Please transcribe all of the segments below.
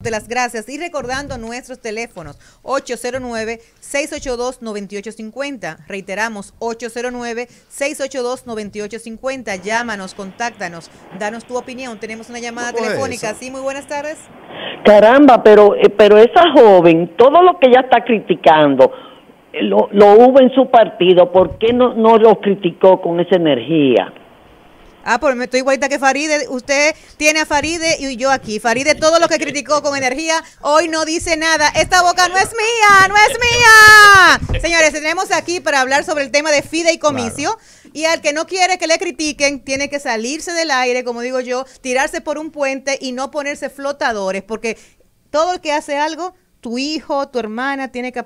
de las gracias y recordando nuestros teléfonos 809-682-9850. Reiteramos, 809-682-9850. Llámanos, contáctanos, danos tu opinión. Tenemos una llamada telefónica. Sí, muy buenas tardes. Caramba, pero esa joven, todo lo que ella está criticando, lo hubo en su partido. ¿Por qué no lo criticó con esa energía? Pues me estoy igualita que Faride. Usted tiene a Faride y yo aquí. Faride, todo lo que criticó con energía, hoy no dice nada. Esta boca no es mía, no es mía. Señores, tenemos aquí para hablar sobre el tema de fideicomiso. Claro. Y al que no quiere que le critiquen, tiene que salirse del aire, como digo yo, tirarse por un puente y no ponerse flotadores, porque todo el que hace algo, tu hijo, tu hermana, tiene que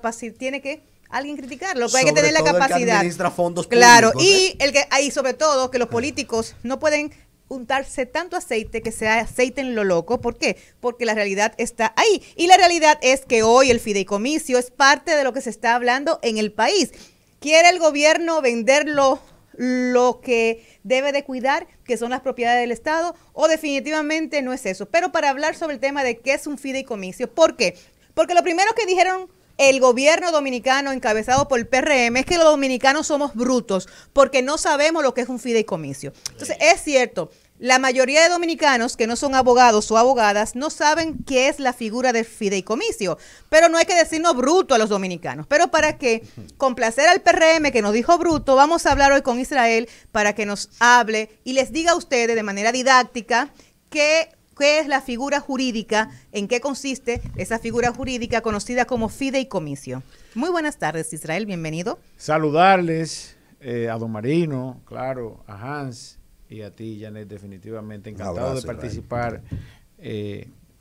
alguien criticarlo, hay que tener la capacidad. El que administra fondos claro, públicos, y sobre todo que los políticos no pueden untarse tanto aceite que sea aceite en lo loco. ¿Por qué? Porque la realidad está ahí. Y la realidad es que hoy el fideicomiso es parte de lo que se está hablando en el país. ¿Quiere el gobierno venderlo lo que debe de cuidar, que son las propiedades del Estado, o definitivamente no es eso? Pero para hablar sobre el tema de qué es un fideicomiso, ¿por qué? Porque lo primero que dijeron el gobierno dominicano encabezado por el PRM es que los dominicanos somos brutos porque no sabemos lo que es un fideicomiso. Entonces, es cierto, la mayoría de dominicanos que no son abogados o abogadas no saben qué es la figura del fideicomiso, pero no hay que decirnos bruto a los dominicanos. Pero para que complacer al PRM que nos dijo bruto, vamos a hablar hoy con Israel para que nos hable y les diga a ustedes de manera didáctica qué es la figura jurídica, en qué consiste esa figura jurídica conocida como fideicomiso. Muy buenas tardes, Israel, bienvenido. Saludarles a don Marino, claro, a Hans y a ti, Janet, definitivamente encantado de participar.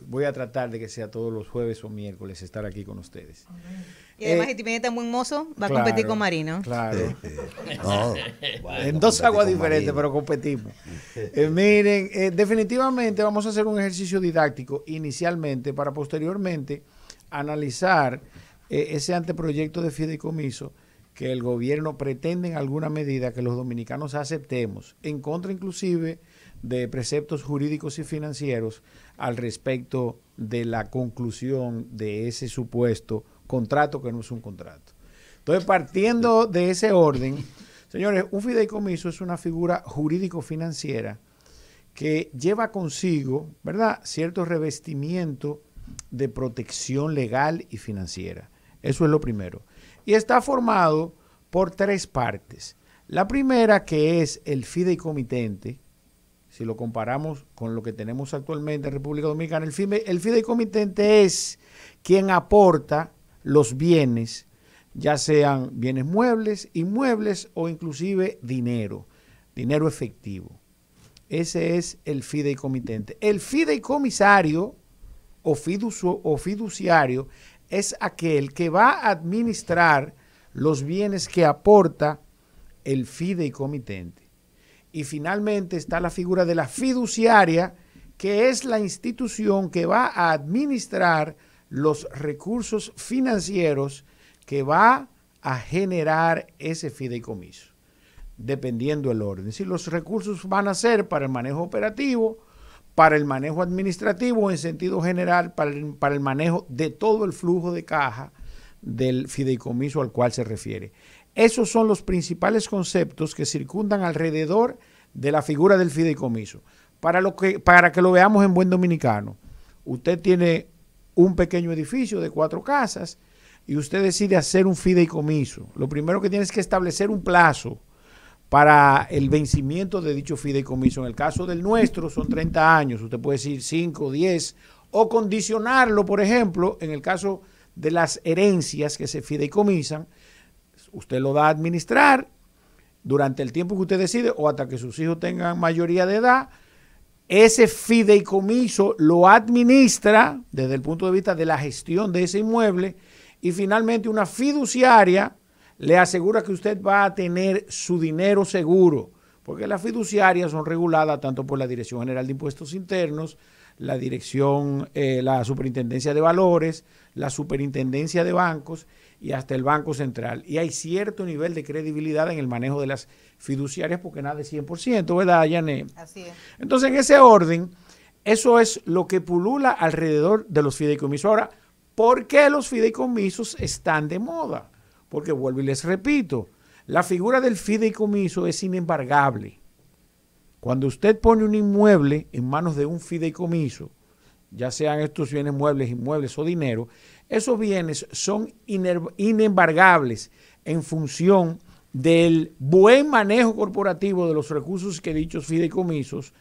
Voy a tratar de que sea todos los jueves o miércoles estar aquí con ustedes. Y además, Itipenita está muy hermoso, va a competir con Marino. Claro. En dos aguas diferentes, pero competimos. Miren, definitivamente vamos a hacer un ejercicio didáctico inicialmente para posteriormente analizar ese anteproyecto de fideicomiso que el gobierno pretende en alguna medida que los dominicanos aceptemos, en contra inclusive de preceptos jurídicos y financieros al respecto de la conclusión de ese supuesto contrato que no es un contrato. Entonces, partiendo de ese orden, señores, un fideicomiso es una figura jurídico-financiera que lleva consigo, ¿verdad?, cierto revestimiento de protección legal y financiera. Eso es lo primero. Y está formado por tres partes. La primera, que es el fideicomitente. Si lo comparamos con lo que tenemos actualmente en República Dominicana, el fideicomitente es quien aporta los bienes, ya sean bienes muebles, inmuebles o inclusive dinero efectivo. Ese es el fideicomitente. El fideicomisario o fiduciario es aquel que va a administrar los bienes que aporta el fideicomitente. Y finalmente está la figura de la fiduciaria, que es la institución que va a administrar los recursos financieros que va a generar ese fideicomiso, dependiendo del orden. Si los recursos van a ser para el manejo operativo, para el manejo administrativo, en sentido general, para el manejo de todo el flujo de caja del fideicomiso al cual se refiere. Esos son los principales conceptos que circundan alrededor de la figura del fideicomiso. Para que lo veamos en buen dominicano, usted tiene un pequeño edificio de 4 casas y usted decide hacer un fideicomiso. Lo primero que tiene es que establecer un plazo para el vencimiento de dicho fideicomiso. En el caso del nuestro son 30 años, usted puede decir 5, 10 o condicionarlo, por ejemplo, en el caso de las herencias que se fideicomisan, usted lo da a administrar durante el tiempo que usted decide o hasta que sus hijos tengan mayoría de edad. Ese fideicomiso lo administra desde el punto de vista de la gestión de ese inmueble y finalmente una fiduciaria le asegura que usted va a tener su dinero seguro, porque las fiduciarias son reguladas tanto por la Dirección General de Impuestos Internos, la Superintendencia de Valores, la Superintendencia de Bancos y hasta el Banco Central. Y hay cierto nivel de credibilidad en el manejo de las fiduciarias porque nada es 100%, ¿verdad, Yané? Así es. Entonces, en ese orden, Eso es lo que pulula alrededor de los fideicomisos. Ahora, ¿por qué los fideicomisos están de moda? Porque vuelvo y les repito, la figura del fideicomiso es inembargable. Cuando usted pone un inmueble en manos de un fideicomiso, ya sean estos bienes muebles, inmuebles o dinero, esos bienes son inembargables en función del buen manejo corporativo de los recursos que dichos fideicomisos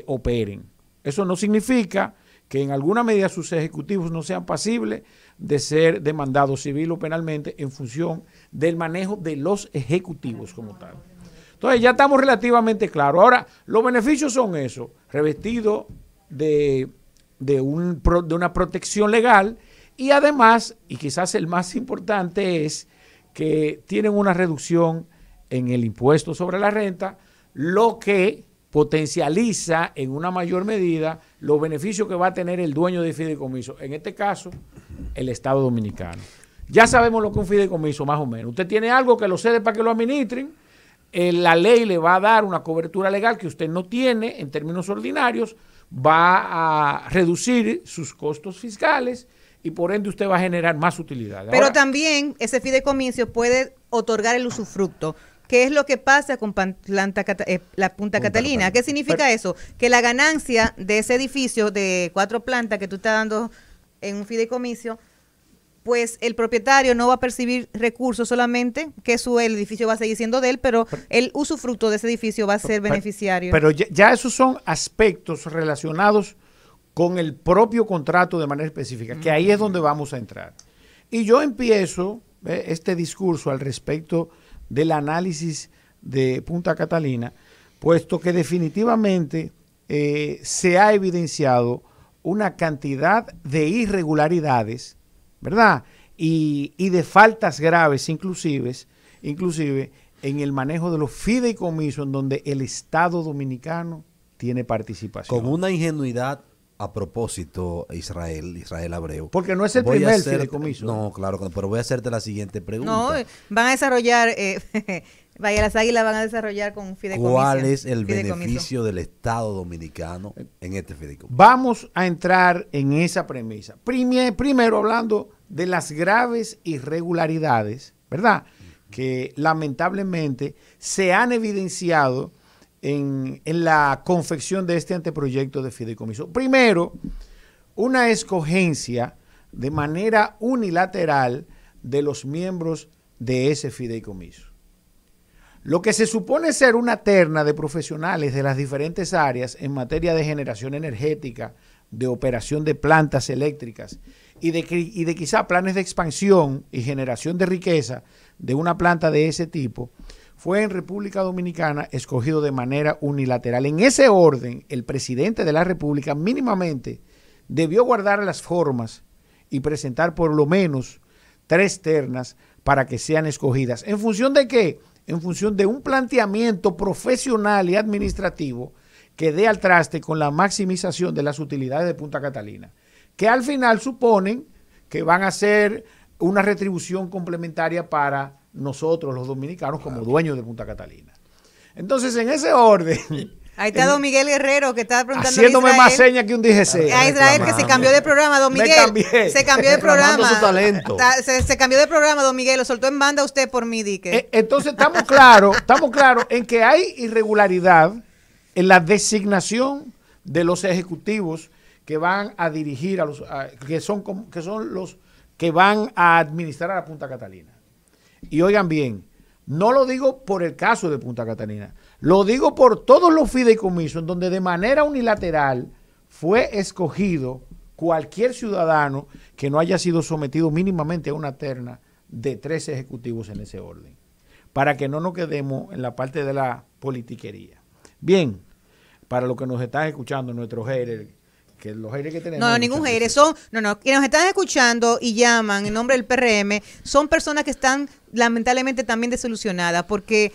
operen. Eso no significa que en alguna medida sus ejecutivos no sean pasibles de ser demandados civil o penalmente en función del manejo de los ejecutivos como tal. Entonces ya estamos relativamente claros. Ahora, los beneficios son esos, revestidos de una protección legal y además, y quizás el más importante es que tienen una reducción en el impuesto sobre la renta, lo que potencializa en una mayor medida los beneficios que va a tener el dueño de fideicomiso, en este caso, el Estado Dominicano. Ya sabemos lo que es un fideicomiso, más o menos. Usted tiene algo que lo cede para que lo administren, la ley le va a dar una cobertura legal que usted no tiene en términos ordinarios, va a reducir sus costos fiscales y por ende usted va a generar más utilidad. Pero ahora, también ese fideicomiso puede otorgar el usufructo. ¿Qué es lo que pasa con la Punta Catalina? ¿Qué significa eso? Que la ganancia de ese edificio de 4 plantas que tú estás dando en un fideicomiso, pues el propietario no va a percibir recursos solamente, que el edificio va a seguir siendo de él, pero el usufructo de ese edificio va a ser beneficiario. Pero ya esos son aspectos relacionados con el propio contrato de manera específica, que ahí es donde vamos a entrar. Y yo empiezo este discurso al respecto del análisis de Punta Catalina, puesto que definitivamente se ha evidenciado una cantidad de irregularidades, ¿verdad? Y de faltas graves inclusive en el manejo de los fideicomisos en donde el Estado Dominicano tiene participación. Con una ingenuidad a propósito, Israel Abreu. Porque no es el primer fideicomiso. No, claro, pero voy a hacerte la siguiente pregunta. No, van a desarrollar, vaya, las Águilas van a desarrollar con un fideicomiso. ¿Cuál es el beneficio del Estado Dominicano en este fideicomiso? Vamos a entrar en esa premisa. Primero hablando de las graves irregularidades, ¿verdad? Que lamentablemente se han evidenciado en la confección de este anteproyecto de fideicomiso. Primero, una escogencia de manera unilateral de los miembros de ese fideicomiso. Lo que se supone ser una terna de profesionales de las diferentes áreas en materia de generación energética, de operación de plantas eléctricas y de quizá planes de expansión y generación de riqueza de una planta de ese tipo, fue en República Dominicana escogido de manera unilateral. En ese orden, el presidente de la República mínimamente debió guardar las formas y presentar por lo menos 3 ternas para que sean escogidas. ¿En función de qué? En función de un planteamiento profesional y administrativo que dé al traste con la maximización de las utilidades de Punta Catalina, que al final suponen que van a ser una retribución complementaria para nosotros los dominicanos como dueños de Punta Catalina. Entonces, en ese orden... Ahí está don Miguel Guerrero que está preguntando haciéndome a Israel, más señas que un DGC. a Israel que se cambió de programa, don Miguel. Se cambió de programa. Su talento. Se cambió de programa, don Miguel. Lo soltó en banda usted por mí, dique. Entonces, estamos claros en que hay irregularidad en la designación de los ejecutivos que van a dirigir que son los que van a administrar a Punta Catalina. Y oigan bien, no lo digo por el caso de Punta Catalina, lo digo por todos los fideicomisos en donde de manera unilateral fue escogido cualquier ciudadano que no haya sido sometido mínimamente a una terna de 3 ejecutivos en ese orden, para que no nos quedemos en la parte de la politiquería. Bien, para los que nos están escuchando, nuestros haters, que los haters que tenemos... No, ningún hater, quienes nos están escuchando y llaman en nombre del PRM, son personas que están lamentablemente también desilusionadas, porque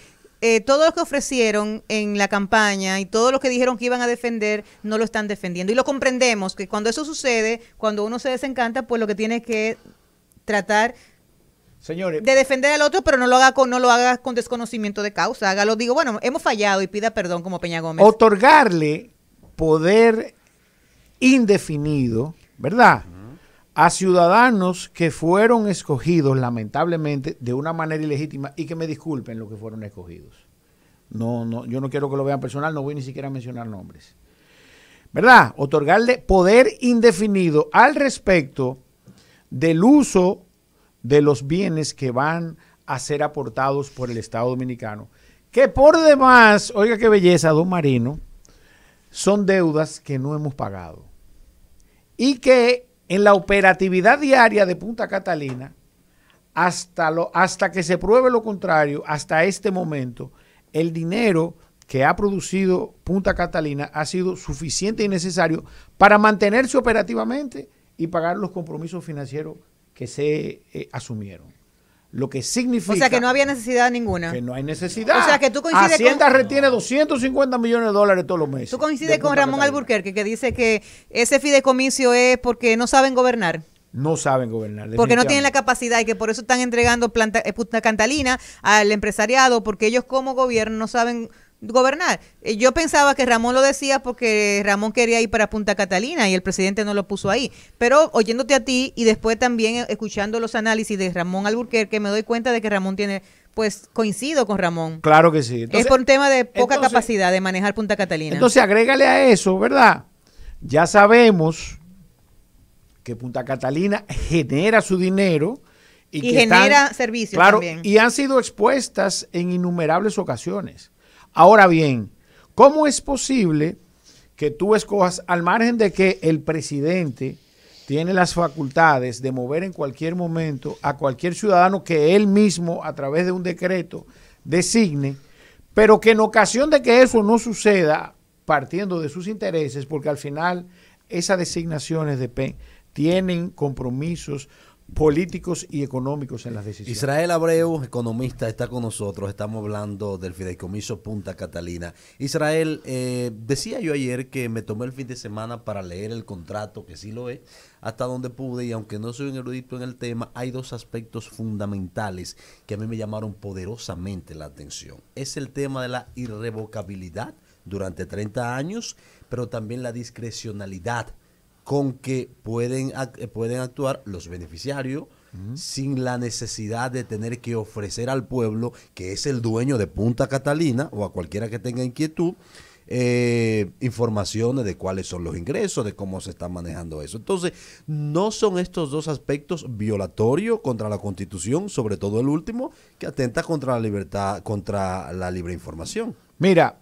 todo lo que ofrecieron en la campaña y todo lo que dijeron que iban a defender, no lo están defendiendo. Y lo comprendemos, que cuando eso sucede, cuando uno se desencanta, pues lo que tiene que tratar... Señores, de defender al otro, pero no lo haga con desconocimiento de causa. Hágalo, digo, bueno, hemos fallado y pida perdón como Peña Gómez. Otorgarle poder indefinido, ¿verdad? A ciudadanos que fueron escogidos, lamentablemente, de una manera ilegítima, y que me disculpen los que fueron escogidos. No, yo no quiero que lo vean personal, no voy ni siquiera a mencionar nombres. ¿Verdad? Otorgarle poder indefinido al respecto del uso de los bienes que van a ser aportados por el Estado Dominicano. Que por demás, oiga qué belleza, don Marino, son deudas que no hemos pagado. Y que en la operatividad diaria de Punta Catalina, hasta que se pruebe lo contrario, hasta este momento, el dinero que ha producido Punta Catalina ha sido suficiente y necesario para mantenerse operativamente y pagar los compromisos financieros que se asumieron. Lo que significa... O sea, que no había necesidad ninguna. Que no hay necesidad. O sea, que tú coincides Hacienda retiene 250 millones de dólares todos los meses. Tú coincides con Ramón Alburquerque, que dice que ese fideicomiso es porque no saben gobernar. No saben gobernar. Porque no tienen la capacidad y que por eso están entregando Punta Catalina al empresariado, porque ellos como gobierno no saben gobernar. Yo pensaba que Ramón lo decía porque Ramón quería ir para Punta Catalina y el presidente no lo puso ahí. Pero oyéndote a ti y después también escuchando los análisis de Ramón Alburquerque, me doy cuenta de que Ramón tiene, pues coincido con Ramón. Claro que sí. Entonces, es por un tema de poca capacidad de manejar Punta Catalina. Entonces agrégale a eso, ¿verdad? Ya sabemos que Punta Catalina genera su dinero y que genera servicios también. Y han sido expuestas en innumerables ocasiones. Ahora bien, ¿cómo es posible que tú escojas, al margen de que el presidente tiene las facultades de mover en cualquier momento a cualquier ciudadano que él mismo, a través de un decreto, designe, pero que en ocasión de que eso no suceda, partiendo de sus intereses, porque al final esas designaciones tienen compromisos políticos y económicos en las decisiones. Israel Abreu, economista, está con nosotros. Estamos hablando del fideicomiso Punta Catalina. Israel, decía yo ayer que me tomé el fin de semana para leer el contrato, que sí lo es, hasta donde pude, y aunque no soy un erudito en el tema, hay dos aspectos fundamentales que a mí me llamaron poderosamente la atención. Es el tema de la irrevocabilidad durante 30 años, pero también la discrecionalidad con que pueden actuar los beneficiarios sin la necesidad de tener que ofrecer al pueblo, que es el dueño de Punta Catalina, o a cualquiera que tenga inquietud, informaciones de cuáles son los ingresos, de cómo se está manejando eso. Entonces, ¿no son estos dos aspectos violatorios contra la Constitución, sobre todo el último, que atenta contra la libertad, contra la libre información? Mira,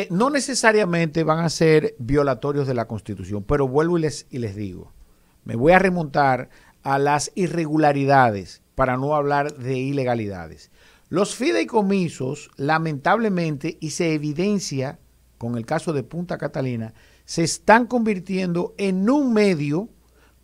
no necesariamente van a ser violatorios de la Constitución, pero vuelvo y les digo, me voy a remontar a las irregularidades para no hablar de ilegalidades. Los fideicomisos, lamentablemente, y se evidencia con el caso de Punta Catalina, se están convirtiendo en un medio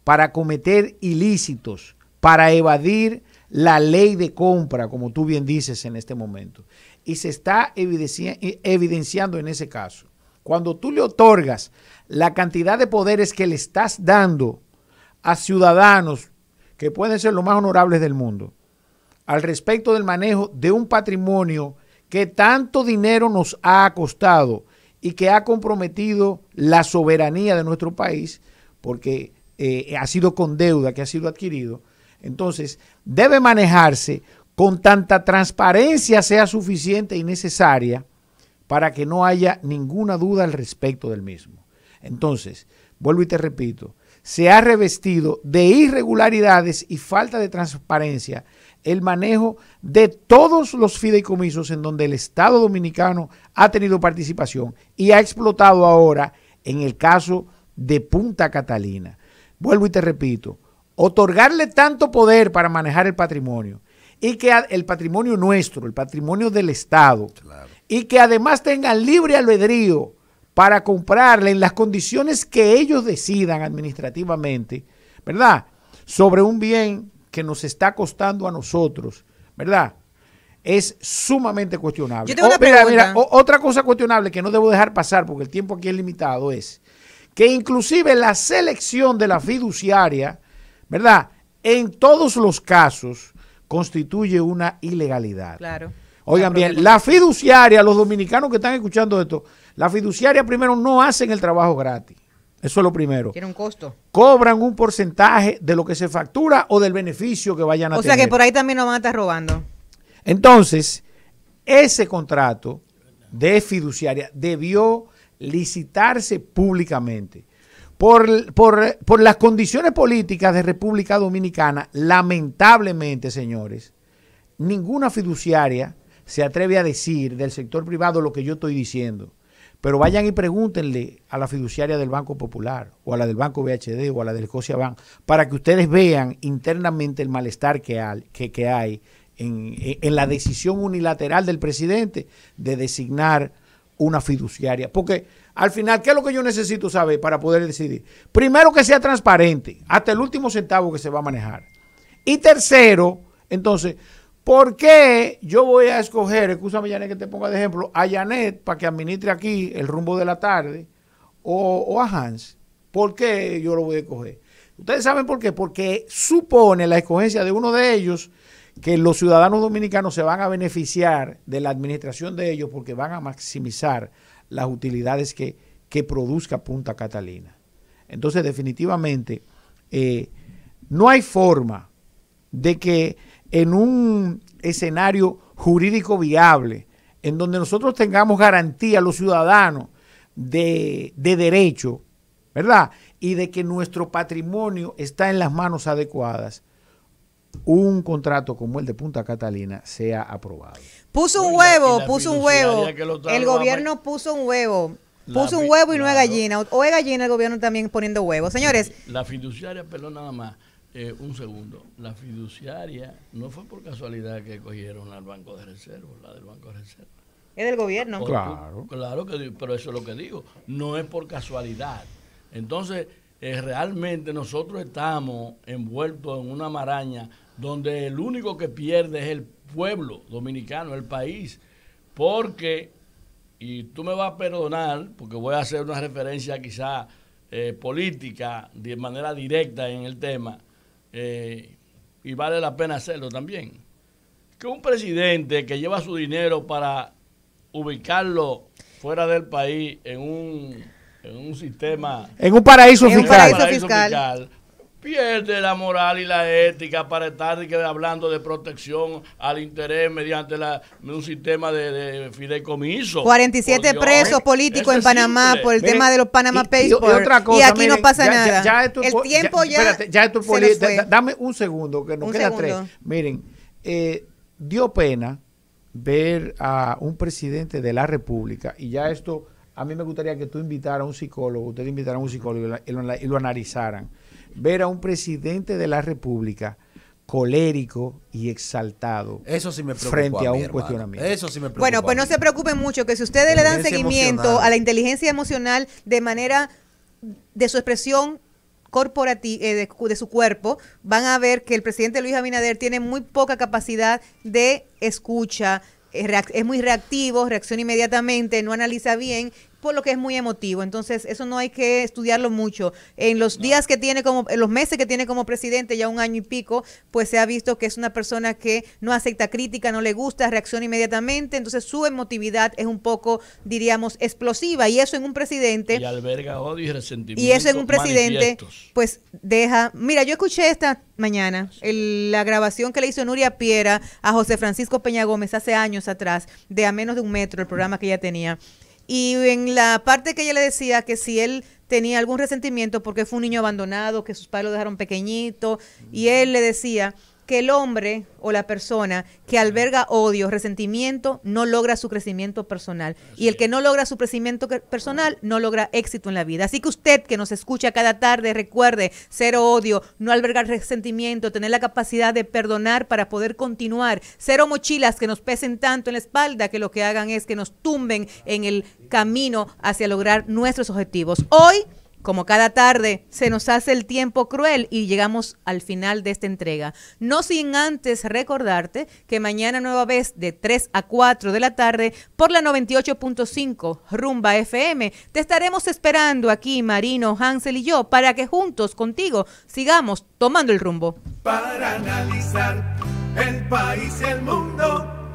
para cometer ilícitos, para evadir la ley de compra, como tú bien dices en este momento. Y se está evidenciando en ese caso. Cuando tú le otorgas la cantidad de poderes que le estás dando a ciudadanos que pueden ser los más honorables del mundo, al respecto del manejo de un patrimonio que tanto dinero nos ha costado y que ha comprometido la soberanía de nuestro país, porque ha sido con deuda que ha sido adquirido, entonces debe manejarse con tanta transparencia sea suficiente y necesaria para que no haya ninguna duda al respecto del mismo. Entonces, vuelvo y te repito, se ha revestido de irregularidades y falta de transparencia el manejo de todos los fideicomisos en donde el Estado Dominicano ha tenido participación y ha explotado ahora en el caso de Punta Catalina. Vuelvo y te repito, otorgarle tanto poder para manejar el patrimonio, y que el patrimonio nuestro, el patrimonio del Estado, claro, y que además tengan libre albedrío para comprarle en las condiciones que ellos decidan administrativamente, ¿verdad? Sobre un bien que nos está costando a nosotros, ¿verdad? Es sumamente cuestionable. Yo tengo una pregunta. Mira, otra cosa cuestionable que no debo dejar pasar porque el tiempo aquí es limitado es que inclusive la selección de la fiduciaria, ¿verdad? En todos los casos constituye una ilegalidad. Claro. Oigan bien, la fiduciaria, los dominicanos que están escuchando esto, la fiduciaria primero no hacen el trabajo gratis. Eso es lo primero. Tiene un costo. Cobran un porcentaje de lo que se factura o del beneficio que vayan a tener. O sea que por ahí también nos van a estar robando. Entonces, ese contrato de fiduciaria debió licitarse públicamente. Por las condiciones políticas de República Dominicana, lamentablemente, señores, ninguna fiduciaria se atreve a decir del sector privado lo que yo estoy diciendo. Pero vayan y pregúntenle a la fiduciaria del Banco Popular o a la del Banco BHD o a la del Scotiabank para que ustedes vean internamente el malestar que hay en la decisión unilateral del presidente de designar una fiduciaria. Porque al final, ¿qué es lo que yo necesito saber para poder decidir? Primero, que sea transparente, hasta el último centavo que se va a manejar. Y tercero, entonces, ¿por qué yo voy a escoger, escúchame Janet que te ponga de ejemplo, a Janet para que administre aquí el rumbo de la tarde o a Hans? ¿Por qué yo lo voy a escoger? Ustedes saben por qué, porque supone la escogencia de uno de ellos que los ciudadanos dominicanos se van a beneficiar de la administración de ellos porque van a maximizar las utilidades que produzca Punta Catalina. Entonces, definitivamente, no hay forma de que en un escenario jurídico viable, en donde nosotros tengamos garantía a los ciudadanos de derecho, ¿verdad? Y de que nuestro patrimonio está en las manos adecuadas, un contrato como el de Punta Catalina sea aprobado. Puso un huevo. El gobierno puso un huevo. Puso un huevo y no es gallina. O es gallina el gobierno también poniendo huevos. Señores. La fiduciaria, perdón, nada más. Un segundo. La fiduciaria no fue por casualidad que cogieron al Banco de Reserva, la del Banco de Reserva. Es del gobierno. Claro. Claro, pero eso es lo que digo. No es por casualidad. Entonces, realmente nosotros estamos envueltos en una maraña donde el único que pierde es el pueblo dominicano, el país. Porque, y tú me vas a perdonar, porque voy a hacer una referencia quizá política de manera directa en el tema, y vale la pena hacerlo también, que un presidente que lleva su dinero para ubicarlo fuera del país en un sistema, en un paraíso fiscal, fiscal, pierde la moral y la ética para estar hablando de protección al interés mediante un sistema de fideicomiso. 47 presos políticos en Panamá por el tema de los Panama Papers. Y aquí no pasa nada. El tiempo ya se fue. Dame un segundo, que nos queda 3. Miren, dio pena ver a un presidente de la República, y ya esto, a mí me gustaría que tú invitaras a un psicólogo, ustedes invitaran a un psicólogo y lo analizaran. Ver a un presidente de la República colérico y exaltado. Eso sí me preocupa frente a un cuestionamiento. Eso sí me preocupa. Bueno, pues no se preocupen mucho, que si ustedes le dan seguimiento a la inteligencia emocional de manera de su expresión corporativa, de su cuerpo, van a ver que el presidente Luis Abinader tiene muy poca capacidad de escucha, es muy reactivo, reacciona inmediatamente, no analiza bien, por lo que es muy emotivo. Entonces, eso no hay que estudiarlo mucho. En los días que tiene en los meses que tiene como presidente, ya 1 año y pico, pues se ha visto que es una persona que no acepta crítica, no le gusta, reacciona inmediatamente. Entonces, su emotividad es un poco, diríamos, explosiva. Y eso en un presidente. Y alberga odio y resentimiento. Y eso en un presidente, pues deja. Mira, yo escuché esta mañana la grabación que le hizo Nuria Piera a José Francisco Peña Gómez hace años atrás, de a menos de 1 metro, el programa que ella tenía. Y en la parte que ella le decía que si él tenía algún resentimiento porque fue un niño abandonado, que sus padres lo dejaron pequeñito, y él le decía que el hombre o la persona que alberga odio, resentimiento, no logra su crecimiento personal. Y el que no logra su crecimiento personal, no logra éxito en la vida. Así que usted que nos escucha cada tarde, recuerde, 0 odio, no albergar resentimiento, tener la capacidad de perdonar para poder continuar. 0 mochilas que nos pesen tanto en la espalda que lo que hagan es que nos tumben en el camino hacia lograr nuestros objetivos. Hoy, como cada tarde, se nos hace el tiempo cruel y llegamos al final de esta entrega. No sin antes recordarte que mañana nueva vez de 3 a 4 de la tarde por la 98.5 Rumba FM. Te estaremos esperando aquí, Marino, Hansel y yo, para que juntos contigo sigamos tomando el rumbo. Para analizar el país y el mundo